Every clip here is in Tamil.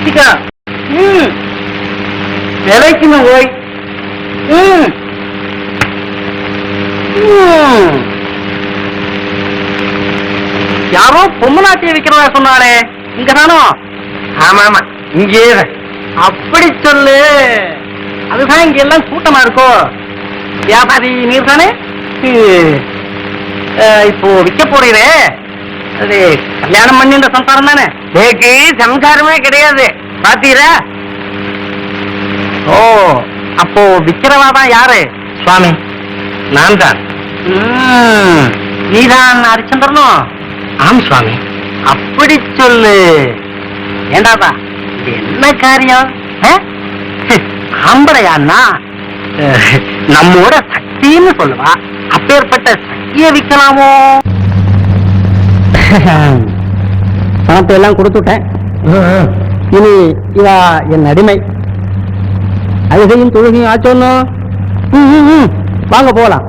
வச்சுக்க. விளைக்குமே ஓய். யாரோ பொம்மநாட்டிய விக்கிறதா சொன்னாரே, இங்கதானோ? ஆமா ஆமா, இங்கே. அப்படி சொல்லு. அதுதான் இங்க எல்லாம் கூட்டமா இருக்கோ. வியாபாரி நீர் தானே? இப்போ விற்க போறீரே, அது கல்யாணம் பண்ணி இந்த சம்சாரம் தானே? தேக்கு சம்சாரமே கிடையாது, பாத்தீரா? ஓ, அப்போ விக்கிறவா தான் யாரு? சுவாமி, நான் தான். நீதான் ஹரிச்சந்திரனோ? ஆம் சுவாமி. அப்படி சொல்லு. ஏண்டாதா, இது என்ன காரியம்? ஆம்படையான்னா நம்மோட சக்தின்னு சொல்லுவா. அப்பேற்பட்ட சக்தியை விற்கலாமோ? பணத்தை எல்லாம் கொடுத்துட்டேன். இனி இவா என் அடிமை. அழுகையும் தொழுகையும் ஆச்சோன்னு வாங்க போகலாம்.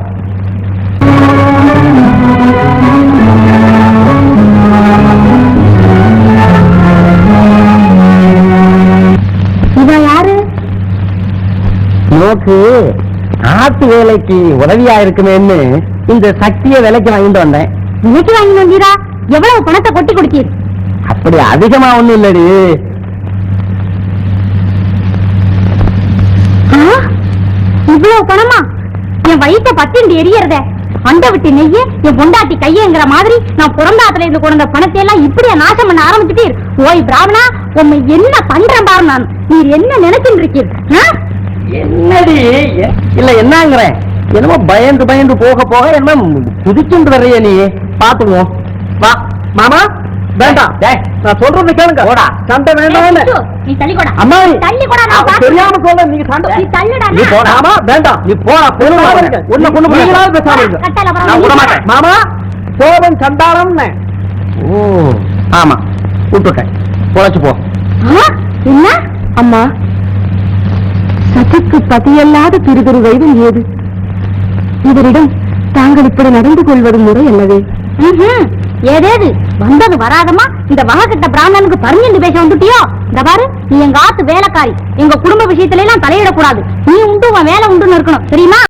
இவன் யாரு? நோக்கு ஆத்து வேலைக்கு உதவியா இருக்குமேன்னு இந்த சக்தியை விலைக்கு வாங்கிட்டு வந்தேன். விலைக்கு வாங்கிட்டு வந்தீரா? எவ்வளவு பணத்தை கொட்டி கொடுத்தீர்? அப்படி அதிகமா ஒண்ணும் இல்லடி. இவ்வளவு பணமா? என் வயிற்ற பத்திண்டு எரியறத அண்ட விட்டு நெய்ய என் பொண்டாட்டி கையங்கிற மாதிரி நான் புறந்தாத்துல இருந்து கொண்ட பணத்தை எல்லாம் இப்படியா நாசம் பண்ண ஆரம்பிச்சுட்டீர்? ஓய் பிராமணா, உண்மை என்ன பண்றேன் பாரு. நான் நீர் என்ன நினைச்சுட்டு இருக்கீர்? என்னடி இல்ல என்னங்கிறேன். என்னமோ பயந்து பயந்து போக போக என்ன குதிச்சுட்டு வர்றிய நீ. பாத்துக்குவோம் வா. மாமா வேண்டாம், நான் சொல்றது கேளுங்க. சண்டை வேண்டாம். நீ தள்ளி கூட. அம்மா தள்ளி கூட. தெரியாம சொல்ல. நீங்க சண்டை நீ தள்ளுடா. நீ போடா. மாமா வேண்டாம், நீ போடா. ஒண்ணு கொண்டு நீங்களாவது பேசாம நான் விட மாட்டேன். மாமா கோபம் சண்டாளம். ஓ ஆமா, விட்டுட்டேன். பொழைச்சு போ. என்ன அம்மா? சதிக்கு பதியல்லாத திருதிரு வைதம் ஏது? இவரிடம் தாங்கள் இப்படி நடந்து கொள்வது முறை அல்லவே? ஏதேது வந்தது வராதமா இந்த வகக்கிட்ட பிராமணனுக்கு பரிஞ்சு பேச வந்துட்டியோ? இந்த பாரு, நீ எங்க ஆத்து வேலைக்காரி. எங்க குடும்ப விஷயத்துல எல்லாம் தலையிடக்கூடாது. நீ உண்டு, உன் வேலை உண்டுன்னு இருக்கணும், தெரியுமா?